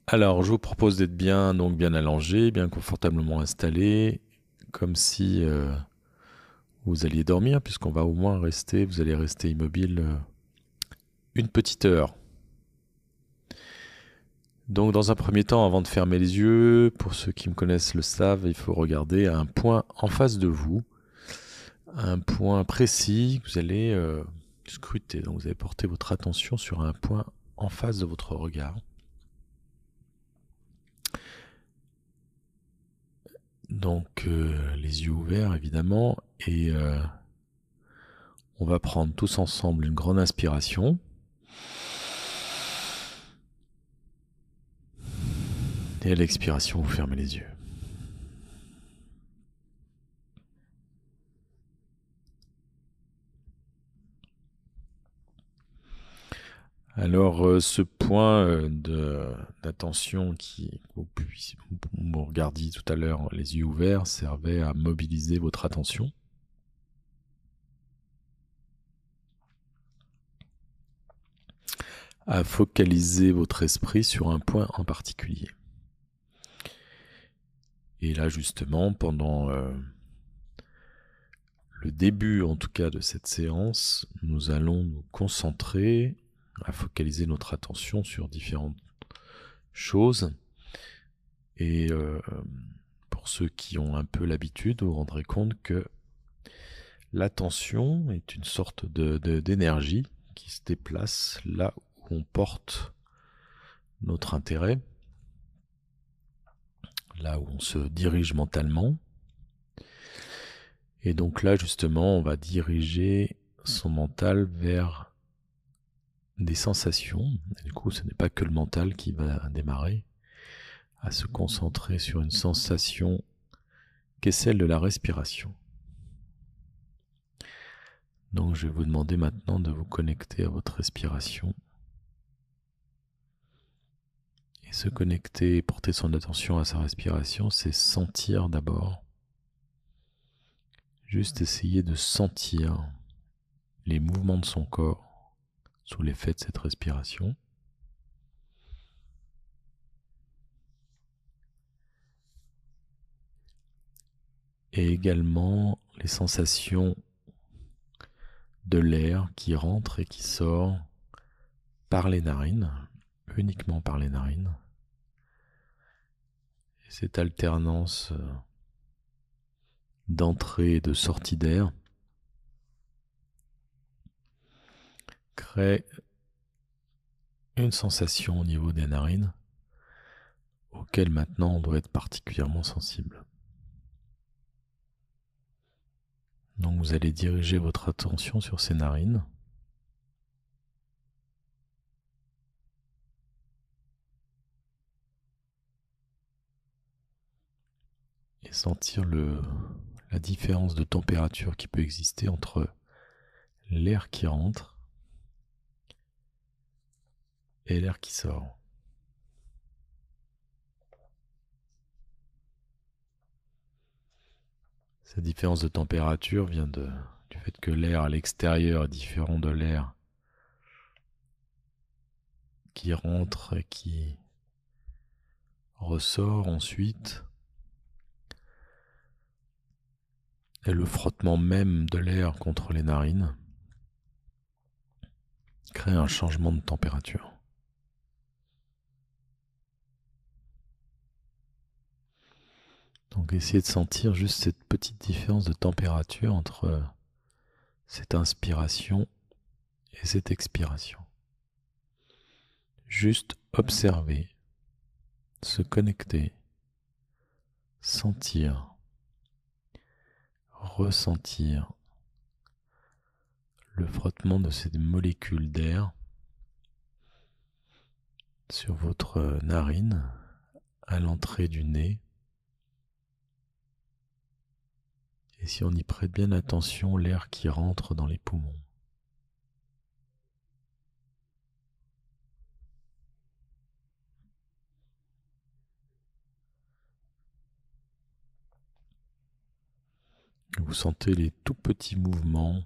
Alors, je vous propose d'être bien, donc bien allongé, bien confortablement installé, comme si vous alliez dormir, puisqu'on va au moins rester, vous allez rester immobile une petite heure. Donc, dans un premier temps, avant de fermer les yeux, pour ceux qui me connaissent le savent, il faut regarder un point en face de vous, un point précis que vous allez scruter. Donc, vous allez porter votre attention sur un point en face de votre regard. Donc, les yeux ouverts, évidemment, et on va prendre tous ensemble une grande inspiration. Et à l'expiration, vous fermez les yeux. Alors, ce point d'attention qui vous regardiez tout à l'heure, les yeux ouverts, servait à mobiliser votre attention. À focaliser votre esprit sur un point en particulier. Et là, justement, pendant le début, en tout cas, de cette séance, nous allons nous concentrer à focaliser notre attention sur différentes choses. Et pour ceux qui ont un peu l'habitude, vous vous rendrez compte que l'attention est une sorte d'énergie qui se déplace là où on porte notre intérêt, là où on se dirige mentalement. Et donc là, justement, on va diriger son mental vers des sensations. Et du coup, ce n'est pas que le mental qui va démarrer à se concentrer sur une sensation qui est celle de la respiration. Donc je vais vous demander maintenant de vous connecter à votre respiration. Et se connecter, porter son attention à sa respiration, c'est sentir d'abord. Juste essayer de sentir les mouvements de son corps sous l'effet de cette respiration. Et également les sensations de l'air qui rentre et qui sort par les narines, uniquement par les narines. Et cette alternance d'entrée et de sortie d'air crée une sensation au niveau des narines auquel maintenant on doit être particulièrement sensible. Donc vous allez diriger votre attention sur ces narines. Et sentir la différence de température qui peut exister entre l'air qui rentre et l'air qui sort. Cette différence de température vient du fait que l'air à l'extérieur est différent de l'air qui rentre et qui ressort ensuite. Et le frottement même de l'air contre les narines crée un changement de température. Donc essayez de sentir juste cette petite différence de température entre cette inspiration et cette expiration. Juste observer, se connecter, sentir, ressentir le frottement de ces molécules d'air sur votre narine à l'entrée du nez. Et si on y prête bien attention, l'air qui rentre dans les poumons. Vous sentez les tout petits mouvements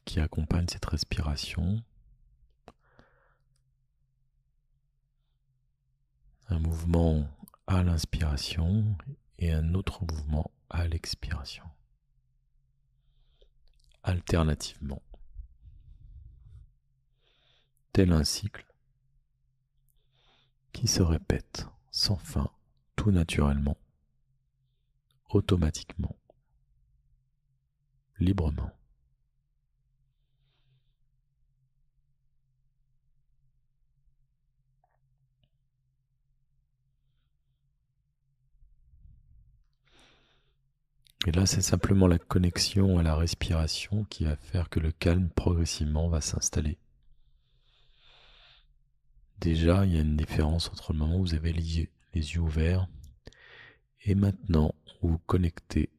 qui accompagnent cette respiration. mouvement à l'inspiration et un autre mouvement à l'expiration. Alternativement. Tel un cycle qui se répète sans fin, tout naturellement, automatiquement, librement. Et là, c'est simplement la connexion à la respiration qui va faire que le calme progressivement va s'installer. Déjà, il y a une différence entre le moment où vous avez les yeux ouverts et maintenant où vous connectez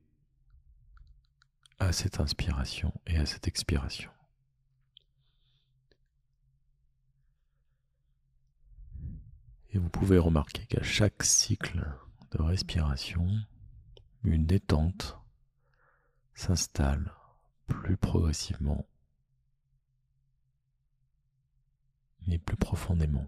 à cette inspiration et à cette expiration. Et vous pouvez remarquer qu'à chaque cycle de respiration, une détente s'installe plus progressivement et plus profondément.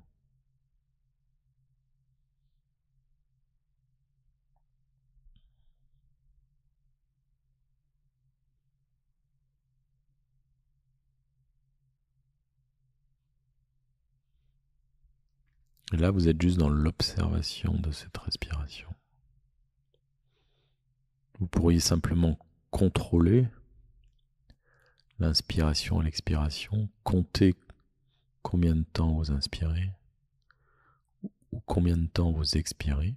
Et là, vous êtes juste dans l'observation de cette respiration. Vous pourriez simplement contrôler l'inspiration et l'expiration, compter combien de temps vous inspirez ou combien de temps vous expirez,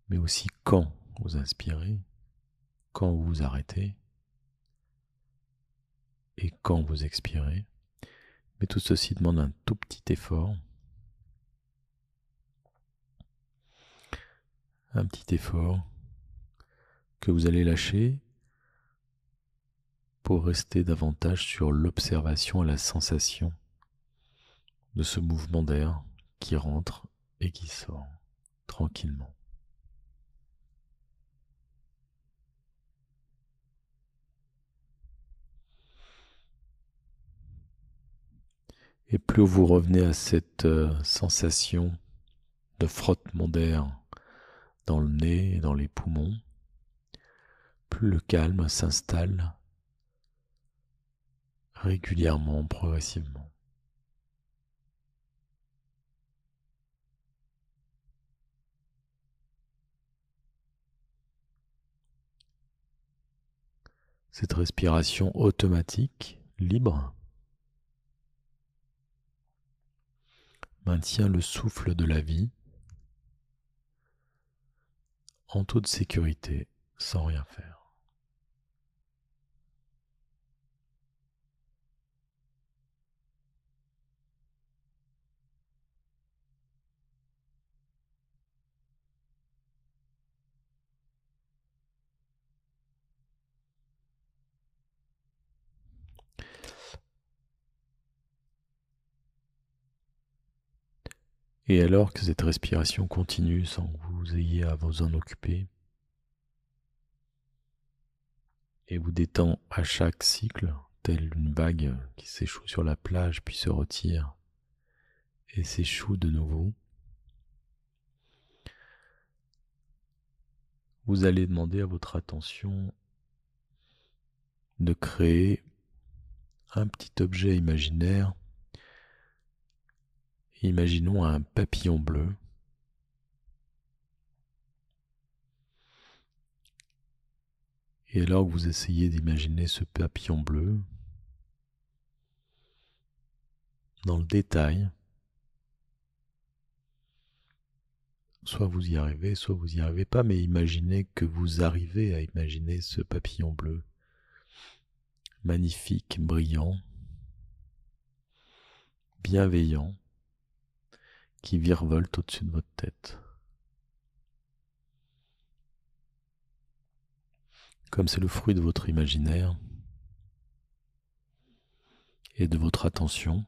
mais aussi quand vous inspirez, quand vous arrêtez et quand vous expirez. Mais tout ceci demande un tout petit effort. Un petit effort que vous allez lâcher pour rester davantage sur l'observation et la sensation de ce mouvement d'air qui rentre et qui sort tranquillement. Et plus vous revenez à cette sensation de frottement d'air dans le nez et dans les poumons, plus le calme s'installe régulièrement, progressivement. Cette respiration automatique, libre, maintient le souffle de la vie en toute sécurité, sans rien faire. Et alors que cette respiration continue sans que vous ayez à vous en occuper, et vous détend à chaque cycle, telle une vague qui s'échoue sur la plage puis se retire et s'échoue de nouveau, vous allez demander à votre attention de créer un petit objet imaginaire. Imaginons un papillon bleu. Et alors que vous essayez d'imaginer ce papillon bleu, dans le détail, soit vous y arrivez, soit vous n'y arrivez pas, mais imaginez que vous arrivez à imaginer ce papillon bleu, magnifique, brillant, bienveillant, qui virevolte au-dessus de votre tête. Comme c'est le fruit de votre imaginaire et de votre attention,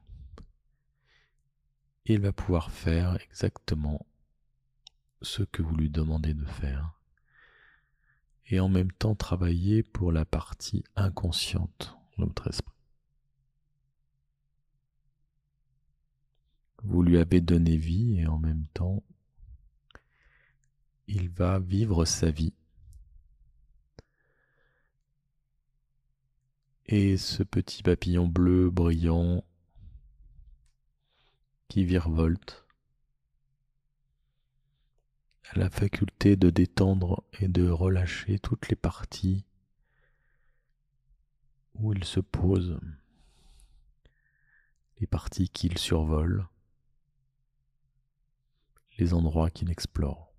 il va pouvoir faire exactement ce que vous lui demandez de faire et en même temps travailler pour la partie inconsciente de votre esprit. Vous lui avez donné vie et en même temps, il va vivre sa vie. Et ce petit papillon bleu brillant qui virevolte a la faculté de détendre et de relâcher toutes les parties où il se pose, les parties qu'il survole, les endroits qu'il explore.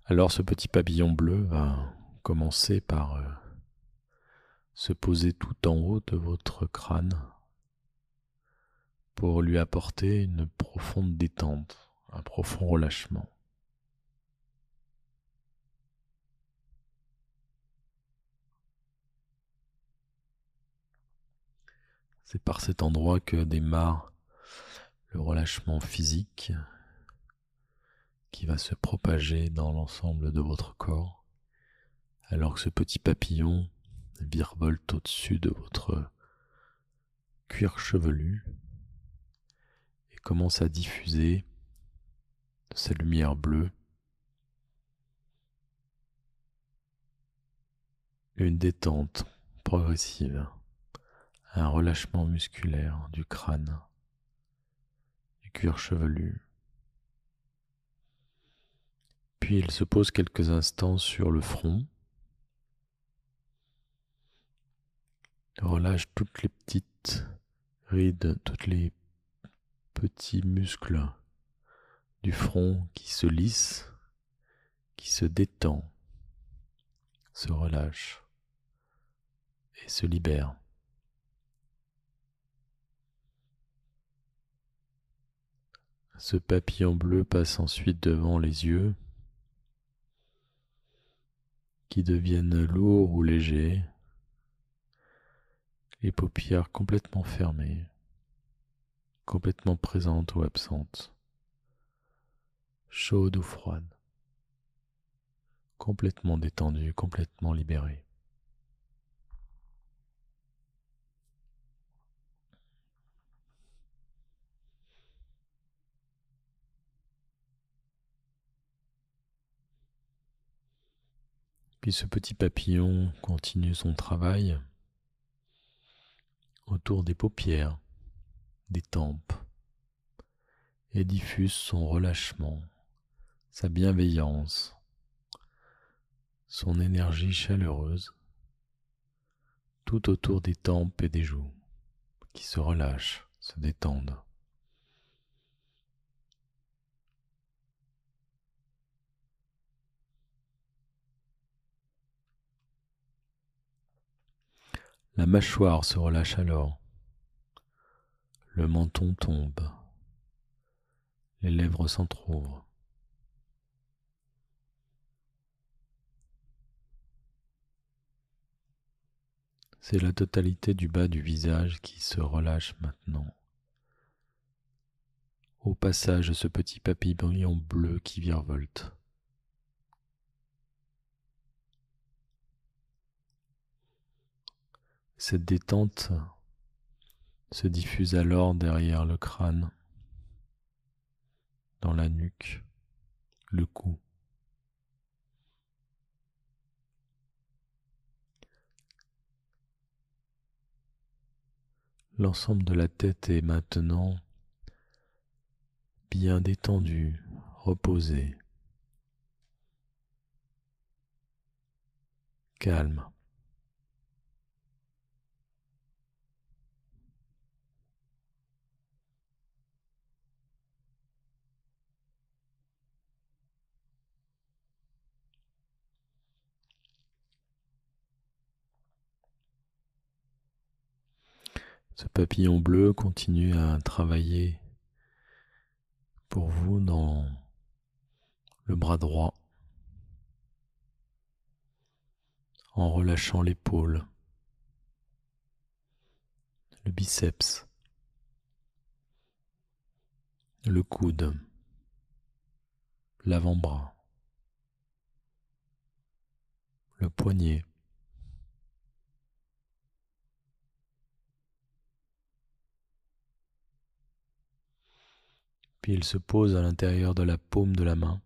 Alors ce petit papillon bleu va commencer par se poser tout en haut de votre crâne pour lui apporter une profonde détente, un profond relâchement. C'est par cet endroit que démarre le relâchement physique qui va se propager dans l'ensemble de votre corps, alors que ce petit papillon virevolte au-dessus de votre cuir chevelu et commence à diffuser de sa lumière bleue une détente progressive, un relâchement musculaire du crâne, du cuir chevelu. Puis il se pose quelques instants sur le front, relâche toutes les petites rides, tous les petits muscles du front qui se lissent, qui se détend, se relâche et se libère. Ce papillon bleu passe ensuite devant les yeux qui deviennent lourds ou légers, les paupières complètement fermées, complètement présentes ou absentes, chaudes ou froides, complètement détendues, complètement libérées. Puis ce petit papillon continue son travail autour des paupières, des tempes, et diffuse son relâchement, sa bienveillance, son énergie chaleureuse, tout autour des tempes et des joues, qui se relâchent, se détendent. La mâchoire se relâche alors, le menton tombe, les lèvres s'entr'ouvrent. C'est la totalité du bas du visage qui se relâche maintenant. Au passage de ce petit papillon bleu qui virevolte. Cette détente se diffuse alors derrière le crâne, dans la nuque, le cou. L'ensemble de la tête est maintenant bien détendu, reposé, calme. Ce papillon bleu continue à travailler pour vous dans le bras droit, en relâchant l'épaule, le biceps, le coude, l'avant-bras, le poignet, Puis il se pose à l'intérieur de la paume de la main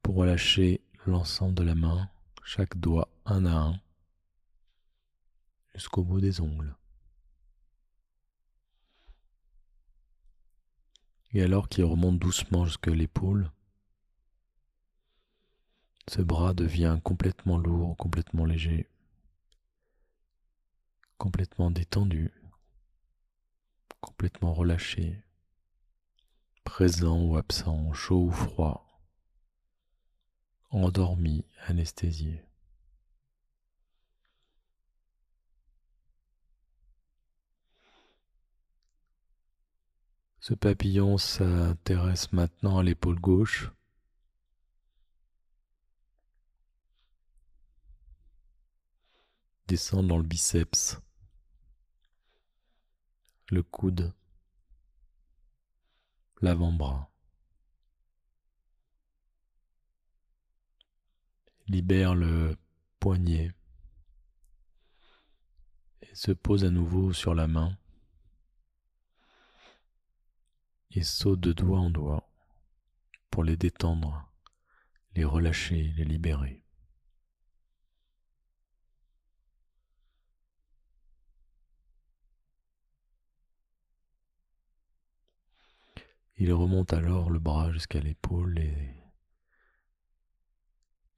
pour relâcher l'ensemble de la main, chaque doigt un à un, jusqu'au bout des ongles. Et alors qu'il remonte doucement jusqu'à l'épaule, ce bras devient complètement lourd, complètement léger, complètement détendu, complètement relâché, présent ou absent, chaud ou froid, endormi, anesthésié. Ce papillon s'intéresse maintenant à l'épaule gauche, descend dans le biceps, le coude, l'avant-bras. Libère le poignet et se pose à nouveau sur la main et saute de doigt en doigt pour les détendre, les relâcher, les libérer. Il remonte alors le bras jusqu'à l'épaule et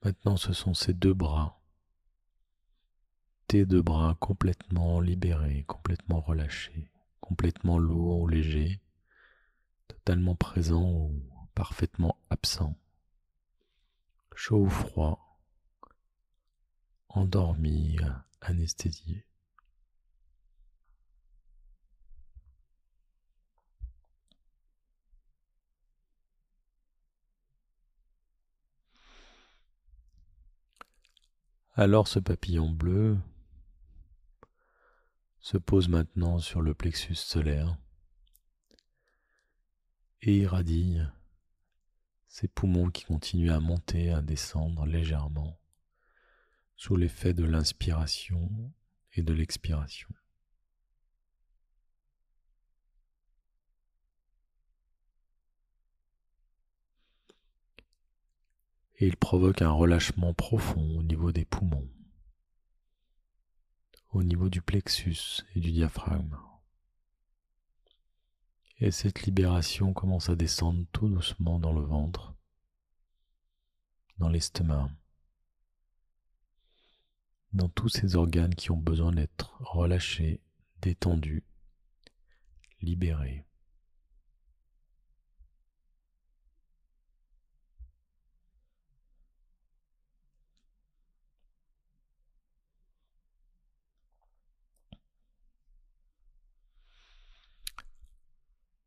maintenant ce sont ces deux bras, tes deux bras complètement libérés, complètement relâchés, complètement lourds ou légers, totalement présents ou parfaitement absents, chaud ou froid, endormi, anesthésié. Alors ce papillon bleu se pose maintenant sur le plexus solaire et irradie ses poumons qui continuent à monter, à descendre légèrement sous l'effet de l'inspiration et de l'expiration. Et il provoque un relâchement profond au niveau des poumons, au niveau du plexus et du diaphragme. Et cette libération commence à descendre tout doucement dans le ventre, dans l'estomac, dans tous ces organes qui ont besoin d'être relâchés, détendus, libérés.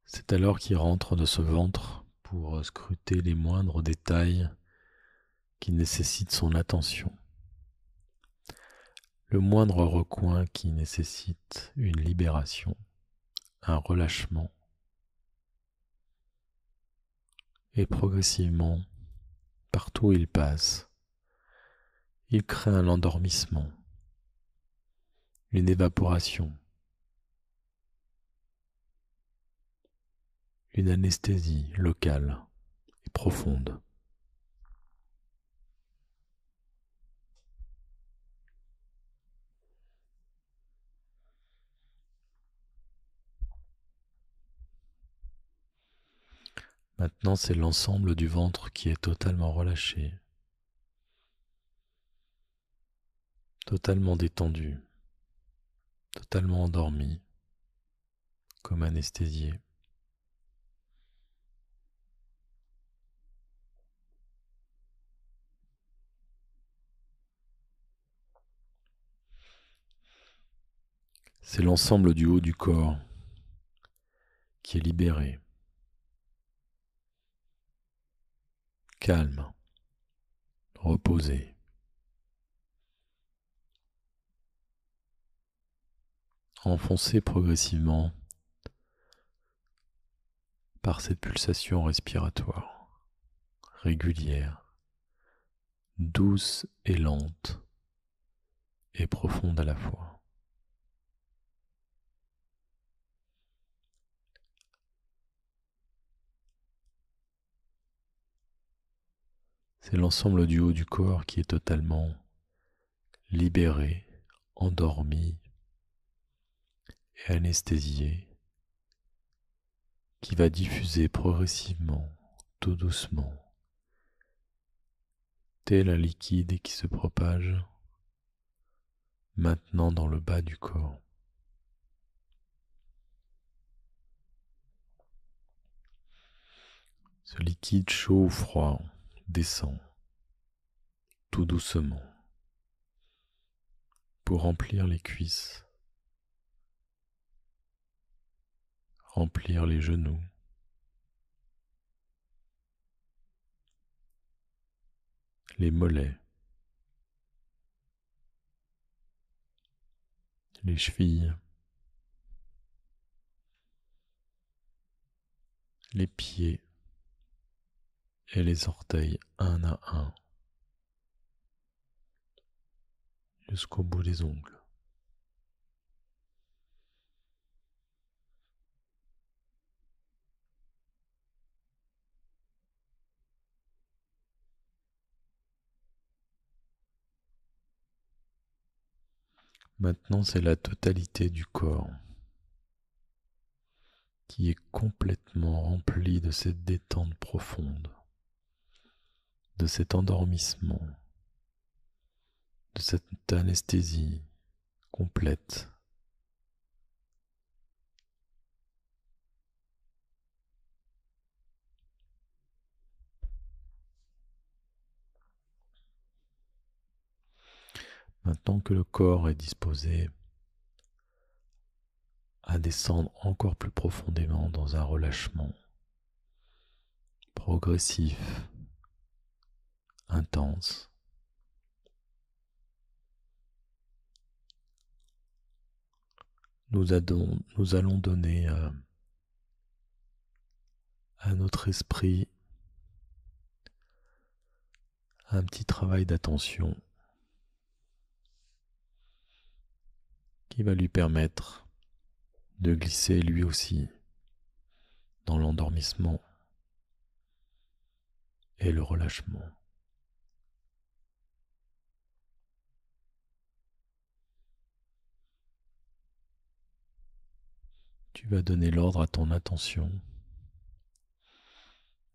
C'est alors qu'il rentre de ce ventre pour scruter les moindres détails qui nécessitent son attention. Le moindre recoin qui nécessite une libération, un relâchement. Et progressivement, partout où il passe, il crée un endormissement, une évaporation, une anesthésie locale et profonde. Maintenant, c'est l'ensemble du ventre qui est totalement relâché, totalement détendu, totalement endormi, comme anesthésié. C'est l'ensemble du haut du corps qui est libéré, calme, reposé. Enfoncé progressivement par cette pulsation respiratoire régulière, douce et lente et profonde à la fois. C'est l'ensemble du haut du corps qui est totalement libéré, endormi et anesthésié, qui va diffuser progressivement, tout doucement, tel un liquide et qui se propage maintenant dans le bas du corps. Ce liquide chaud ou froid descend tout doucement pour remplir les cuisses, remplir les genoux, les mollets, les chevilles, les pieds et les orteils un à un jusqu'au bout des ongles. Maintenant, c'est la totalité du corps qui est complètement remplie de cette détente profonde, de cet endormissement, de cette anesthésie complète. Maintenant que le corps est disposé à descendre encore plus profondément dans un relâchement progressif, intense, nous allons donner à notre esprit un petit travail d'attention qui va lui permettre de glisser lui aussi dans l'endormissement et le relâchement. Tu vas donner l'ordre à ton attention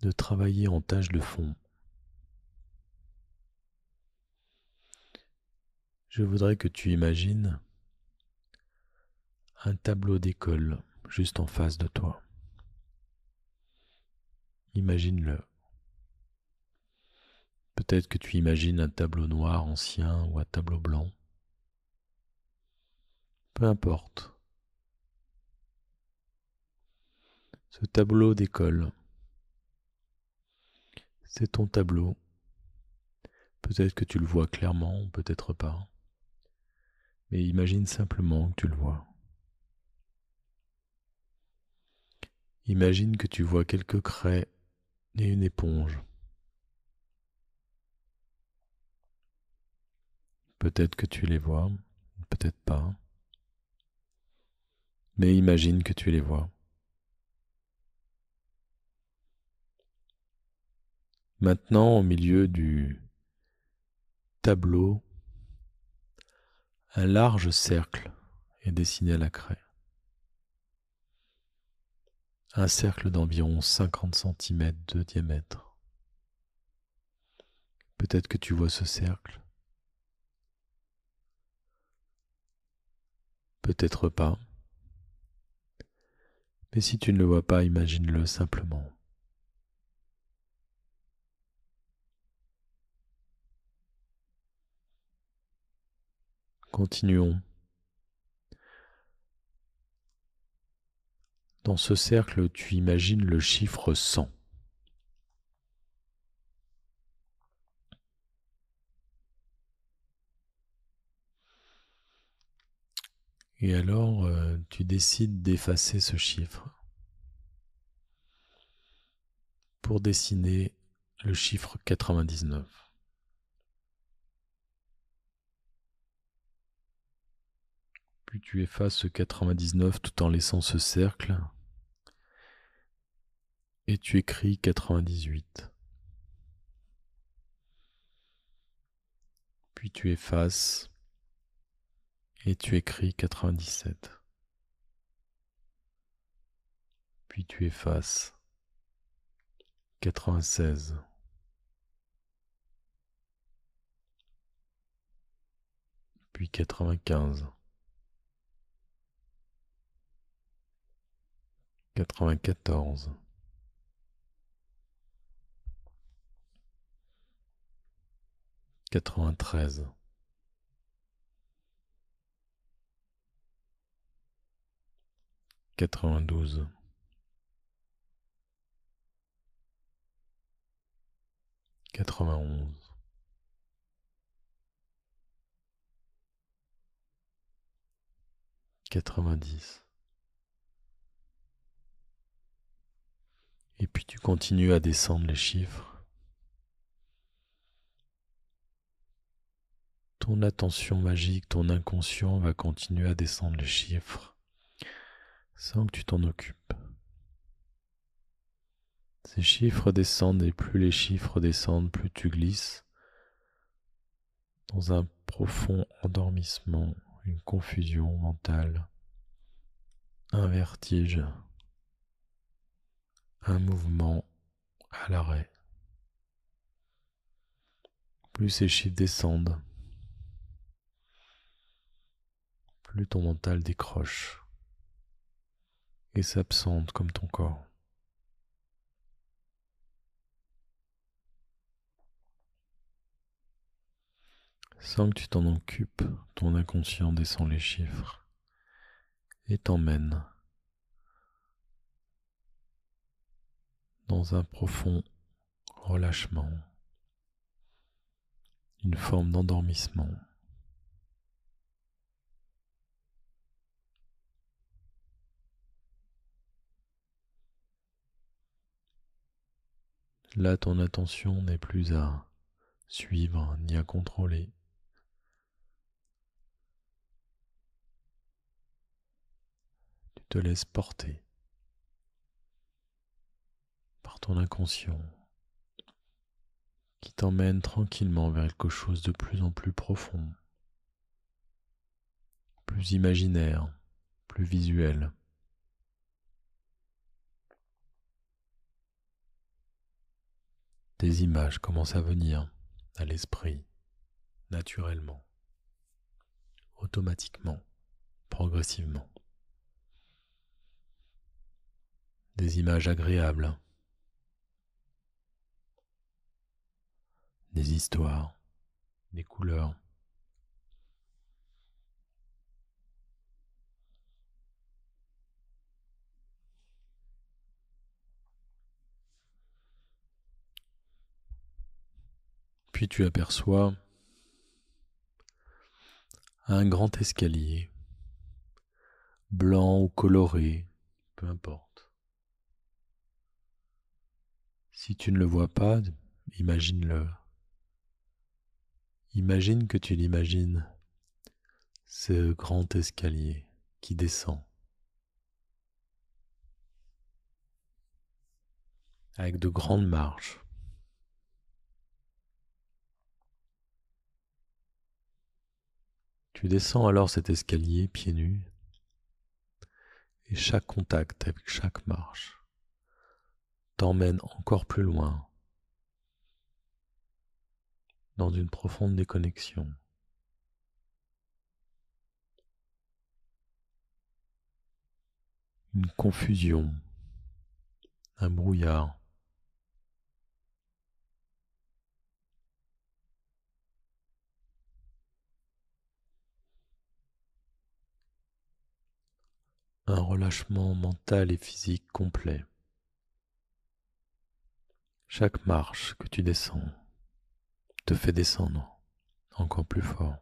de travailler en tâche de fond. Je voudrais que tu imagines un tableau d'école juste en face de toi. Imagine-le. Peut-être que tu imagines un tableau noir ancien ou un tableau blanc. Peu importe. Ce tableau d'école, c'est ton tableau. Peut-être que tu le vois clairement, peut-être pas. Mais imagine simplement que tu le vois. Imagine que tu vois quelques craies et une éponge. Peut-être que tu les vois, peut-être pas. Mais imagine que tu les vois. Maintenant, au milieu du tableau, un large cercle est dessiné à la craie. Un cercle d'environ 50 cm de diamètre. Peut-être que tu vois ce cercle. Peut-être pas. Mais si tu ne le vois pas, imagine-le simplement. Continuons. Dans ce cercle, tu imagines le chiffre 100. Et alors, tu décides d'effacer ce chiffre pour dessiner le chiffre 99. Puis tu effaces ce 99 tout en laissant ce cercle et tu écris 98. Puis tu effaces et tu écris 97. Puis tu effaces 96. Puis 95. 94. 93. 92. 91. 90. Et puis tu continues à descendre les chiffres. Ton attention magique, ton inconscient va continuer à descendre les chiffres sans que tu t'en occupes. Ces chiffres descendent et plus les chiffres descendent, plus tu glisses dans un profond endormissement, une confusion mentale, un vertige, un mouvement à l'arrêt. Plus ces chiffres descendent, plus ton mental décroche et s'absente comme ton corps. Sans que tu t'en occupes, ton inconscient descend les chiffres et t'emmène dans un profond relâchement, une forme d'endormissement. Là, ton attention n'est plus à suivre ni à contrôler. Tu te laisses porter par ton inconscient qui t'emmène tranquillement vers quelque chose de plus en plus profond, plus imaginaire, plus visuel. Des images commencent à venir à l'esprit, naturellement, automatiquement, progressivement. Des images agréables, des histoires, des couleurs. Puis tu aperçois un grand escalier, blanc ou coloré, peu importe. Si tu ne le vois pas, imagine-le. Imagine que tu l'imagines, ce grand escalier qui descend, avec de grandes marches. Tu descends alors cet escalier pieds nus, et chaque contact avec chaque marche t'emmène encore plus loin dans une profonde déconnexion. Une confusion, un brouillard. Un relâchement mental et physique complet. Chaque marche que tu descends te fait descendre encore plus fort,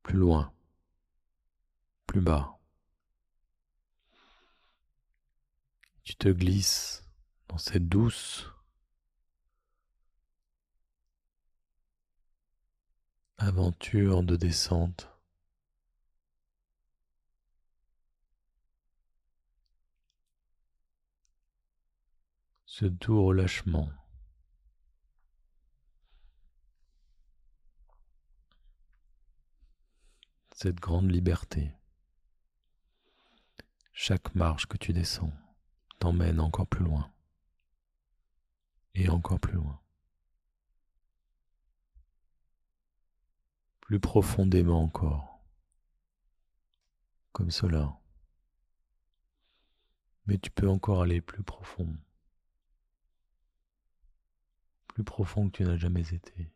plus loin, plus bas. Tu te glisses dans cette douce aventure de descente. Ce doux relâchement. cette grande liberté. Chaque marche que tu descends t'emmène encore plus loin et encore plus loin. Plus profondément encore, comme cela. Mais tu peux encore aller plus profond que tu n'as jamais été.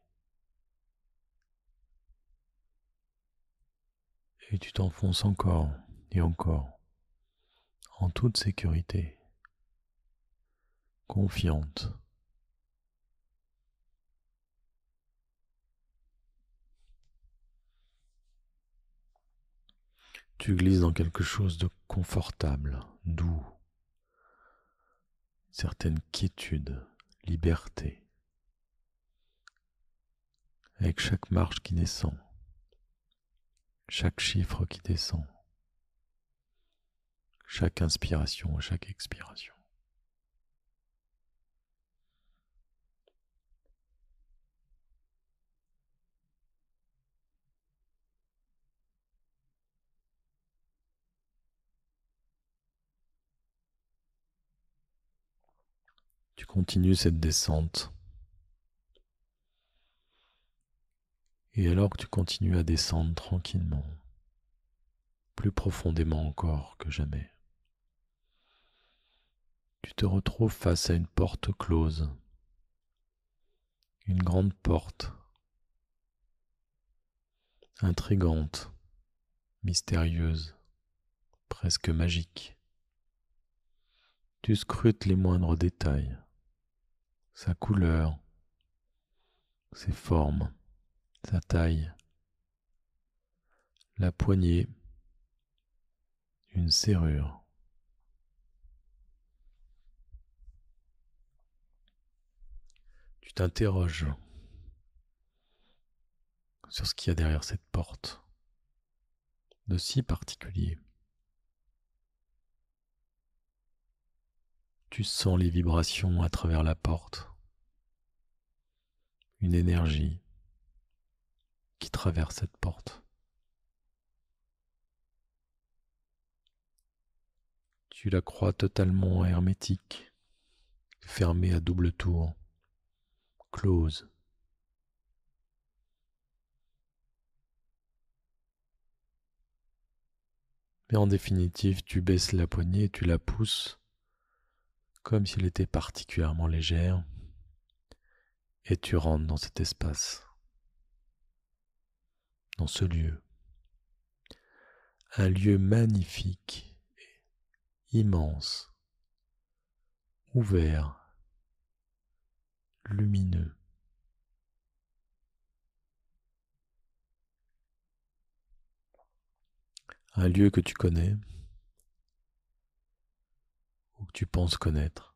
Et tu t'enfonces encore et encore, en toute sécurité, confiante. Tu glisses dans quelque chose de confortable, doux, une certaine quiétude, liberté, avec chaque marche qui descend, chaque chiffre qui descend, chaque inspiration et chaque expiration. Tu continues cette descente. Et alors que tu continues à descendre tranquillement, plus profondément encore que jamais, tu te retrouves face à une porte close, une grande porte, intrigante, mystérieuse, presque magique. Tu scrutes les moindres détails, sa couleur, ses formes, sa taille, la poignée, une serrure. Tu t'interroges sur ce qu'il y a derrière cette porte, de si particulier. Tu sens les vibrations à travers la porte, une énergie qui traverse cette porte. Tu la crois totalement hermétique, fermée à double tour, close. Mais en définitive, tu baisses la poignée et tu la pousses comme si elle était particulièrement légère et tu rentres dans cet espace, dans ce lieu. Un lieu magnifique, immense, ouvert, lumineux. Un lieu que tu connais ou que tu penses connaître.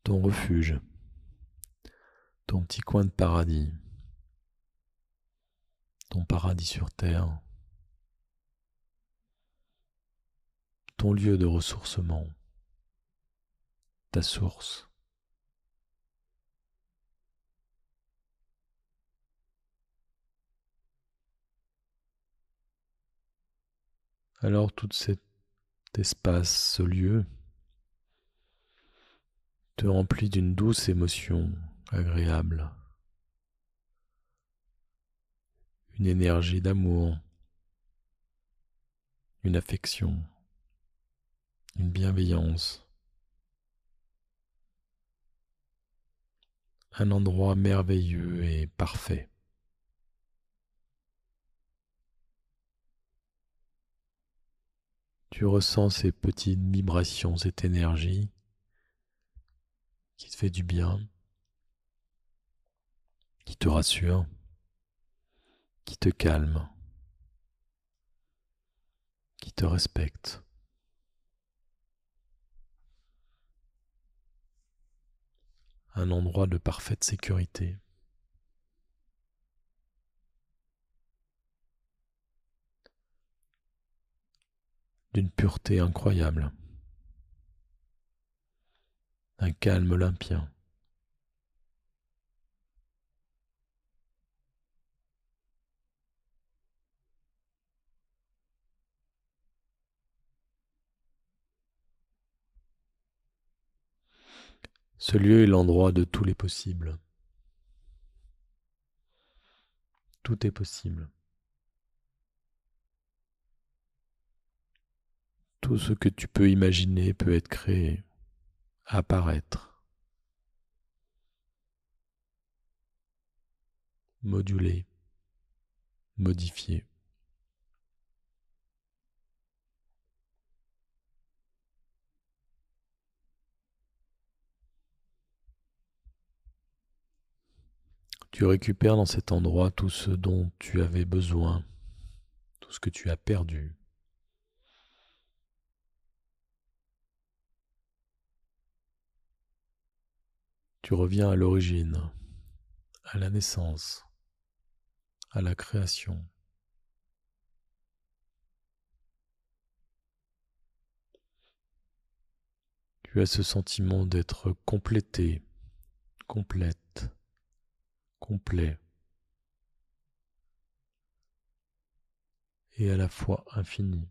Ton refuge, ton petit coin de paradis, ton paradis sur terre, ton lieu de ressourcement, ta source. Alors tout cet espace, ce lieu, te remplit d'une douce émotion agréable, une énergie d'amour, une affection, une bienveillance, un endroit merveilleux et parfait. Tu ressens ces petites vibrations, cette énergie qui te fait du bien, qui te rassure, qui te calme, qui te respecte. Un endroit de parfaite sécurité. D'une pureté incroyable, d'un calme olympien. Ce lieu est l'endroit de tous les possibles. Tout est possible. Tout ce que tu peux imaginer peut être créé, apparaître, modulé, modifié. Tu récupères dans cet endroit tout ce dont tu avais besoin, tout ce que tu as perdu. Tu reviens à l'origine, à la naissance, à la création. Tu as ce sentiment d'être complété, complète, complet et à la fois infini.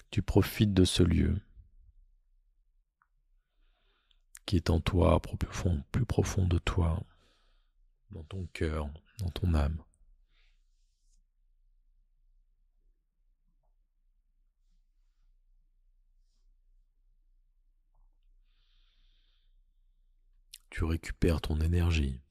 Tu profites de ce lieu qui est en toi, plus profond de toi, dans ton cœur, dans ton âme. Tu récupères ton énergie.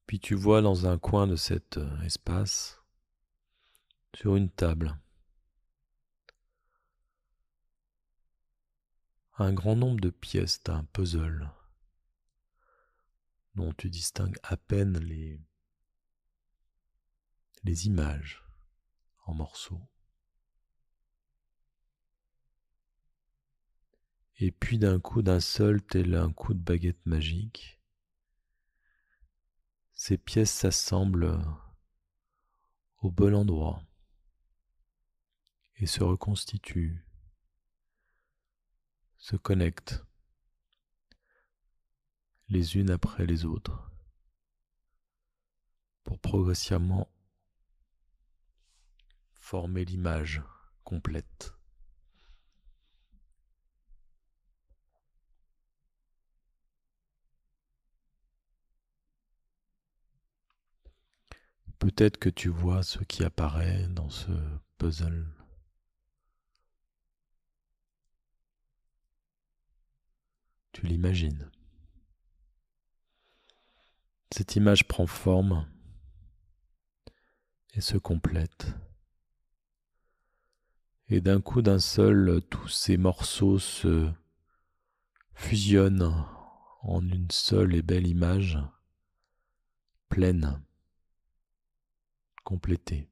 Puis tu vois dans un coin de cet espace, sur une table, un grand nombre de pièces d'un puzzle dont tu distingues à peine les images en morceaux. Et puis d'un coup, d'un seul, tel un coup de baguette magique, ces pièces s'assemblent au bon endroit et se reconstituent, se connectent les unes après les autres pour progressivement former l'image complète. Peut-être que tu vois ce qui apparaît dans ce puzzle. Tu l'imagines. Cette image prend forme et se complète. Et d'un coup, d'un seul, tous ces morceaux se fusionnent en une seule et belle image, pleine, complétée.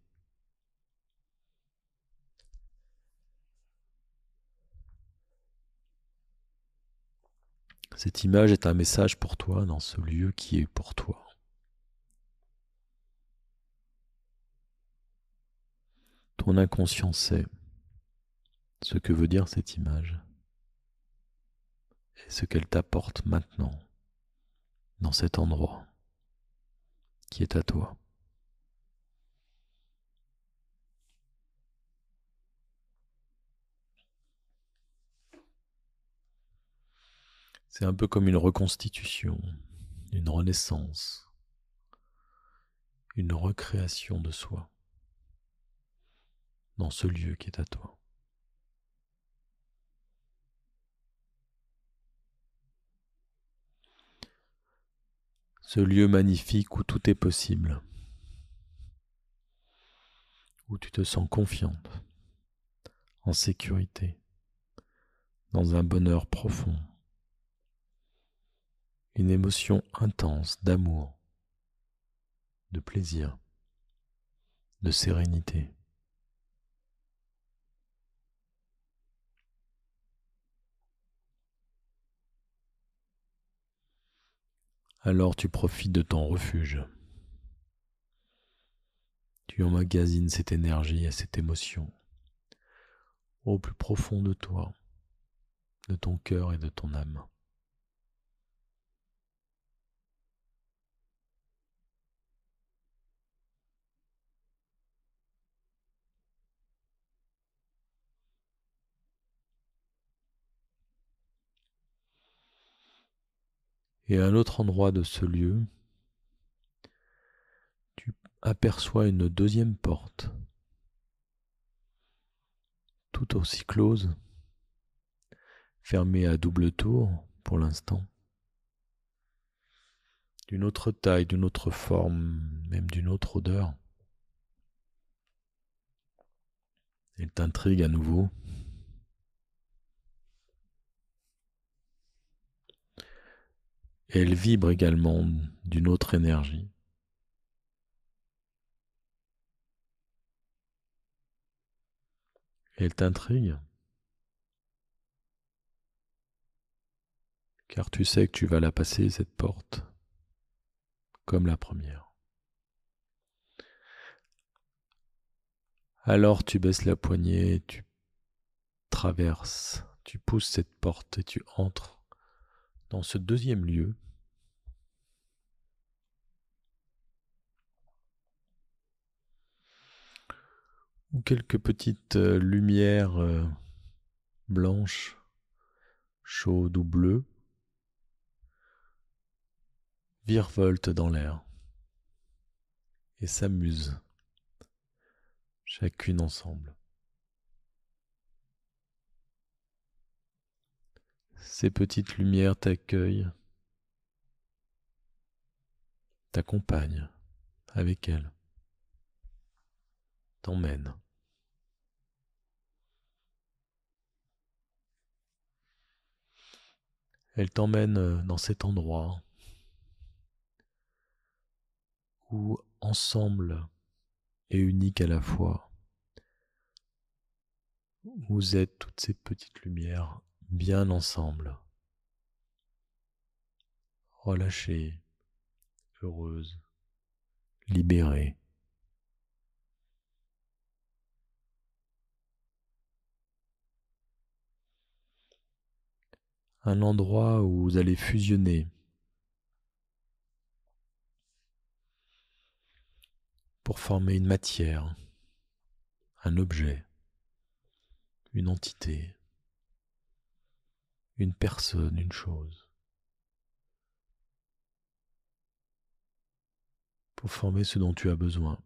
Cette image est un message pour toi dans ce lieu qui est pour toi. Ton inconscient sait ce que veut dire cette image et ce qu'elle t'apporte maintenant dans cet endroit qui est à toi. C'est un peu comme une reconstitution, une renaissance, une recréation de soi dans ce lieu qui est à toi. Ce lieu magnifique où tout est possible, où tu te sens confiante, en sécurité, dans un bonheur profond, une émotion intense d'amour, de plaisir, de sérénité. Alors tu profites de ton refuge. Tu emmagasines cette énergie et cette émotion au plus profond de toi, de ton cœur et de ton âme. Et à un autre endroit de ce lieu, tu aperçois une deuxième porte, tout aussi close, fermée à double tour pour l'instant, d'une autre taille, d'une autre forme, même d'une autre odeur. Elle t'intrigue à nouveau. Et elle vibre également d'une autre énergie. Et elle t'intrigue, car tu sais que tu vas la passer, cette porte, comme la première. Alors tu baisses la poignée, tu traverses, tu pousses cette porte et tu entres dans ce deuxième lieu où quelques petites lumières blanches, chaudes ou bleues virevoltent dans l'air et s'amusent, chacune ensemble. Ces petites lumières t'accueillent, t'accompagnent avec elles, t'emmènent. Elles t'emmènent dans cet endroit où, ensemble et uniques à la fois, vous êtes toutes ces petites lumières bien ensemble, relâchées, heureuses, libérées. Un endroit où vous allez fusionner pour former une matière, un objet, une entité, une personne, une chose, pour former ce dont tu as besoin.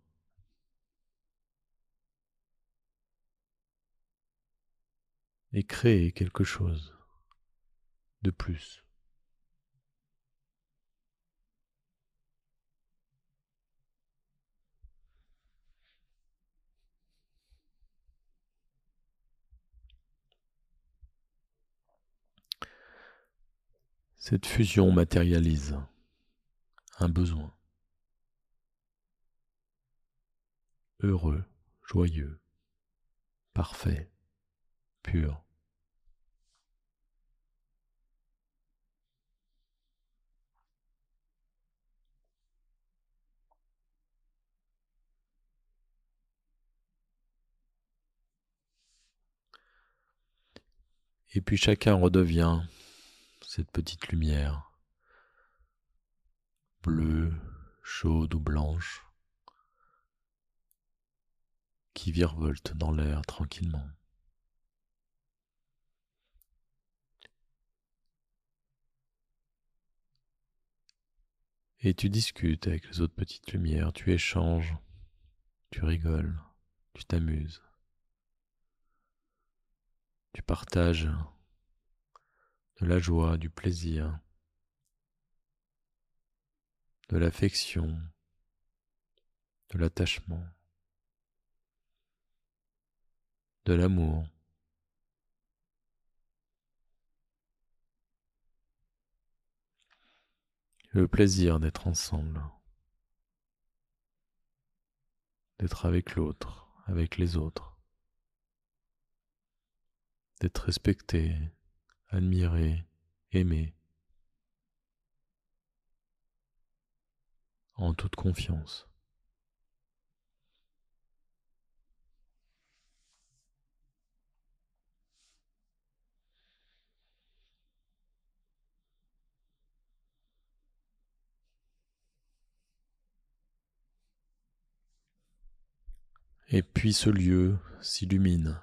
Et créer quelque chose de plus. Cette fusion matérialise un besoin. Heureux, joyeux, parfait, pur. Et puis chacun redevient cette petite lumière, bleue, chaude ou blanche, qui virevolte dans l'air tranquillement. Et tu discutes avec les autres petites lumières, tu échanges, tu rigoles, tu t'amuses, tu partages de la joie, du plaisir, de l'affection, de l'attachement, de l'amour. Le plaisir d'être ensemble, d'être avec l'autre, avec les autres, d'être respecté, admiré, aimé, en toute confiance. Et puis ce lieu s'illumine.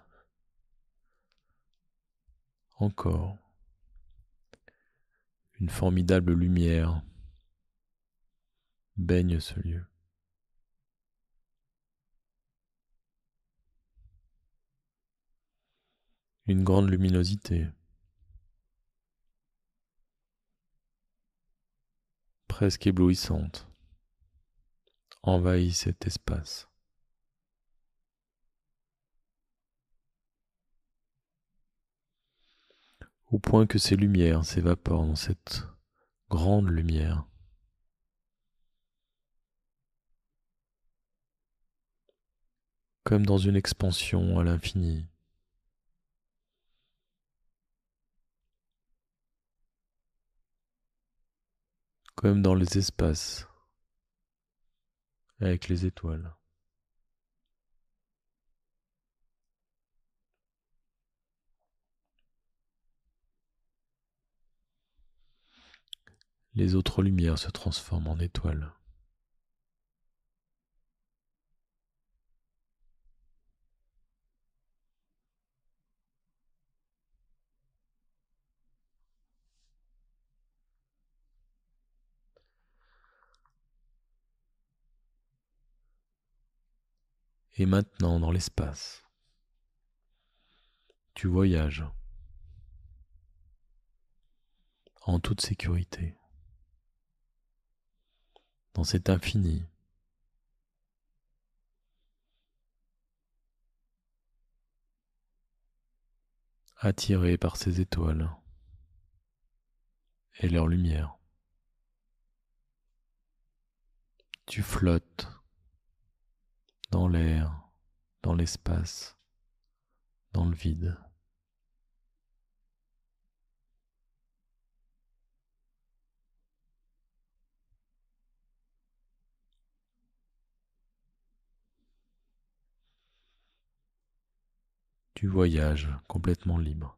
Encore. Une formidable lumière baigne ce lieu. Une grande luminosité, presque éblouissante, envahit cet espace. Au point que ces lumières s'évaporent dans cette grande lumière. Comme dans une expansion à l'infini. Comme dans les espaces, avec les étoiles. Les autres lumières se transforment en étoiles. Et maintenant, dans l'espace, tu voyages en toute sécurité dans cet infini. Attiré par ces étoiles et leur lumière. Tu flottes dans l'air, dans l'espace, dans le vide. Tu voyages complètement libre.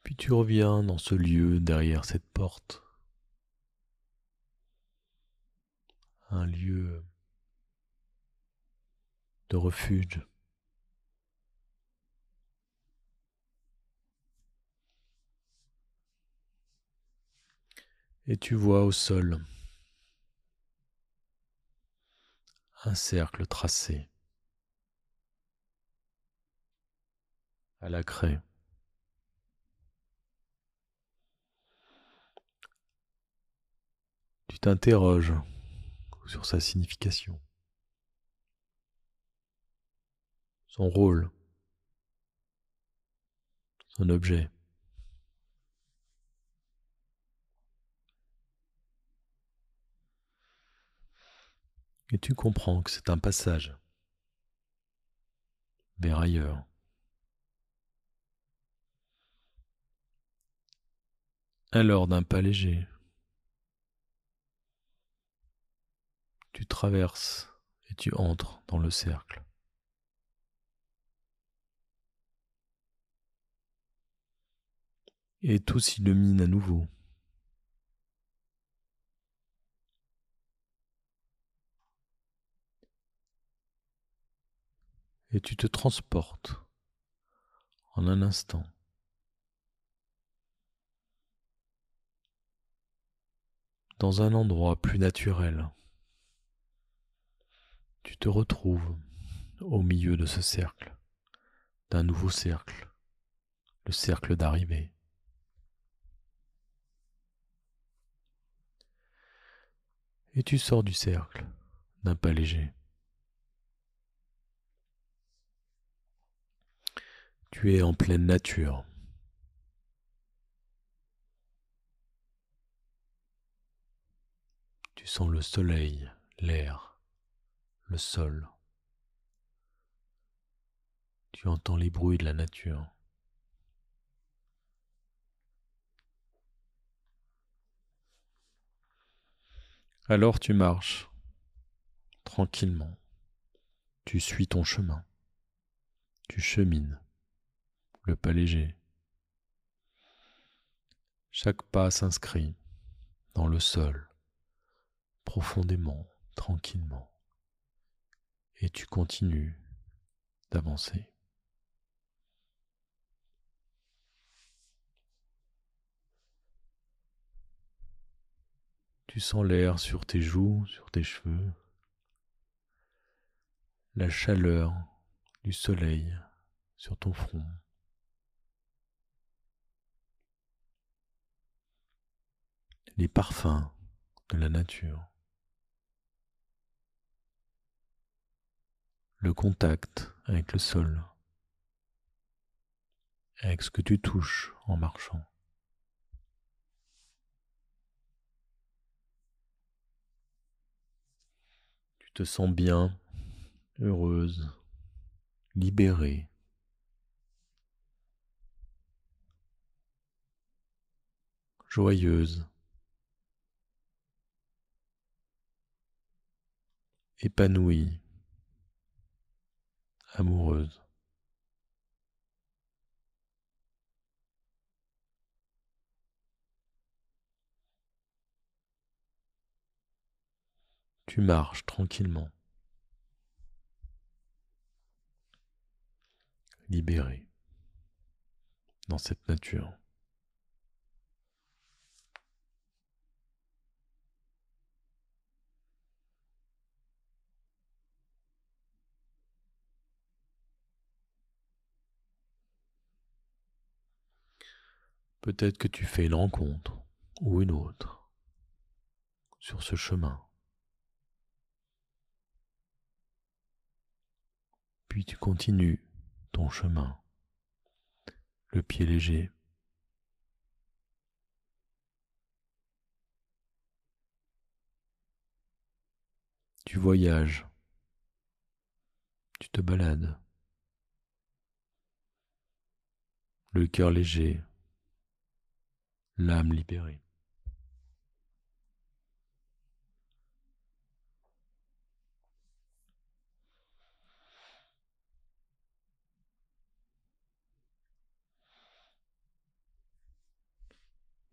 Puis tu reviens dans ce lieu derrière cette porte. Un lieu de refuge. Et tu vois au sol un cercle tracé à la craie. Tu t'interroges sur sa signification, son rôle, son objet. Et tu comprends que c'est un passage vers ailleurs. Alors d'un pas léger, tu traverses et tu entres dans le cercle. Et tout s'illumine à nouveau. Et tu te transportes en un instant dans un endroit plus naturel. Tu te retrouves au milieu de ce cercle, d'un nouveau cercle, le cercle d'arrivée. Et tu sors du cercle d'un pas léger. Tu es en pleine nature. Tu sens le soleil, l'air, le sol. Tu entends les bruits de la nature. Alors tu marches tranquillement, tu suis ton chemin, tu chemines, le pas léger. Chaque pas s'inscrit dans le sol, profondément, tranquillement, et tu continues d'avancer. Tu sens l'air sur tes joues, sur tes cheveux, la chaleur du soleil sur ton front. Les parfums de la nature, le contact avec le sol, avec ce que tu touches en marchant. Tu te sens bien, heureuse, libérée. Joyeuse, épanouie, amoureuse. Tu marches tranquillement, libérée dans cette nature. Peut-être que tu fais une rencontre ou une autre sur ce chemin. Puis tu continues ton chemin, le pied léger. Tu voyages, tu te balades, le cœur léger, l'âme libérée.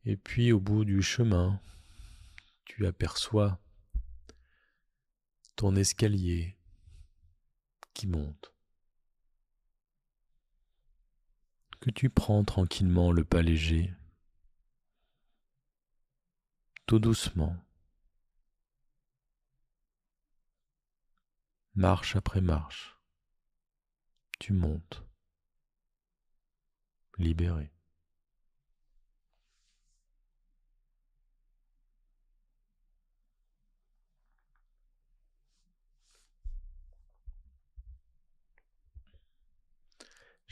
Et puis au bout du chemin, tu aperçois ton escalier qui monte, que tu prends tranquillement le pas léger, tout doucement, marche après marche, tu montes, libéré.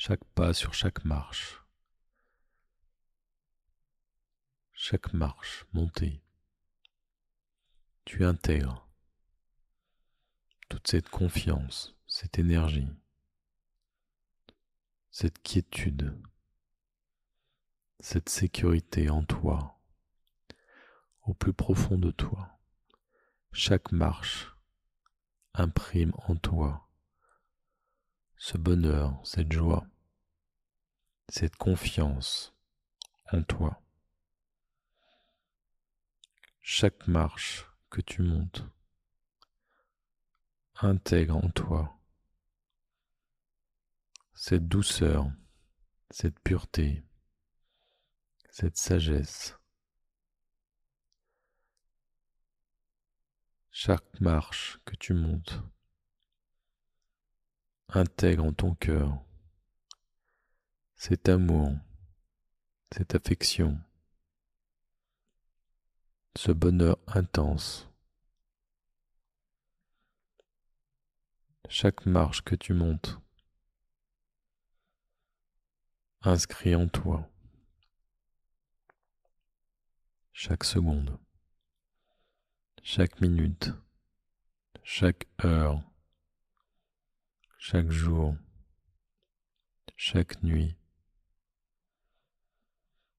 Chaque pas sur chaque marche montée, tu intègres toute cette confiance, cette énergie, cette quiétude, cette sécurité en toi, au plus profond de toi. Chaque marche imprime en toi ce bonheur, cette joie, cette confiance en toi. Chaque marche que tu montes intègre en toi cette douceur, cette pureté, cette sagesse. Chaque marche que tu montes intègre en ton cœur cet amour, cette affection, ce bonheur intense. Chaque marche que tu montes inscrit en toi chaque seconde, chaque minute, chaque heure, chaque jour, chaque nuit,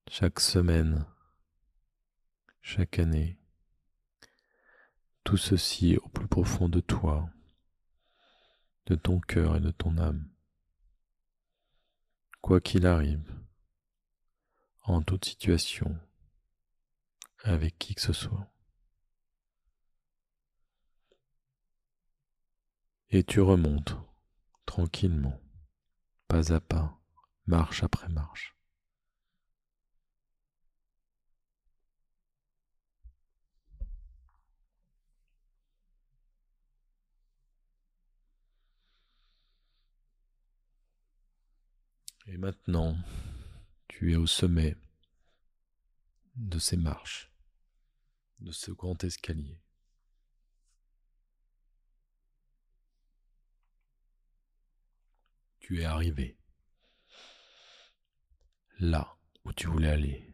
chaque semaine, chaque année, tout ceci au plus profond de toi, de ton cœur et de ton âme, quoi qu'il arrive, en toute situation, avec qui que ce soit. Et tu remontes tranquillement, pas à pas, marche après marche. Et maintenant, tu es au sommet de ces marches, de ce grand escalier. Tu es arrivé là où tu voulais aller.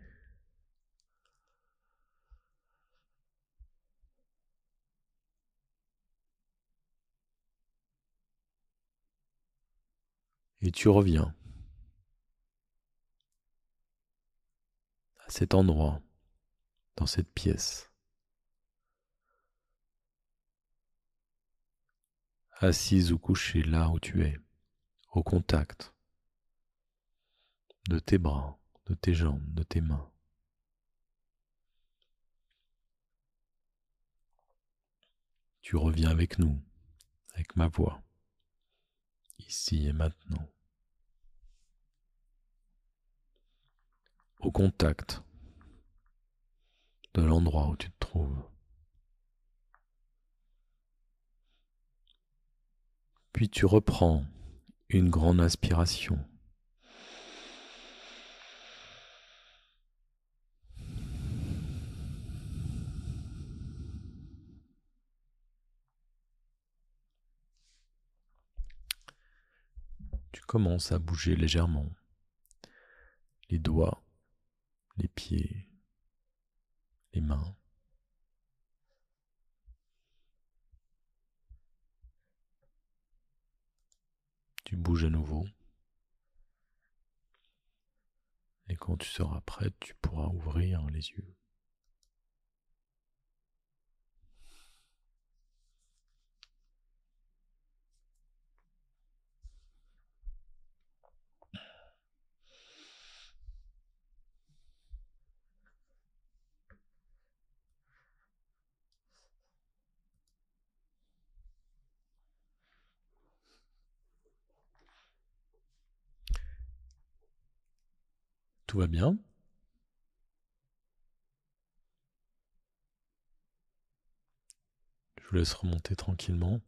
Et tu reviens à cet endroit, dans cette pièce, assise ou couchée là où tu es, au contact de tes bras, de tes jambes, de tes mains. Tu reviens avec nous, avec ma voix, ici et maintenant, au contact de l'endroit où tu te trouves. Puis tu reprends une grande inspiration. Tu commences à bouger légèrement les doigts, les pieds, les mains. Tu bouges à nouveau. Et quand tu seras prête, tu pourras ouvrir les yeux. Tout va bien? Je vous laisse remonter tranquillement.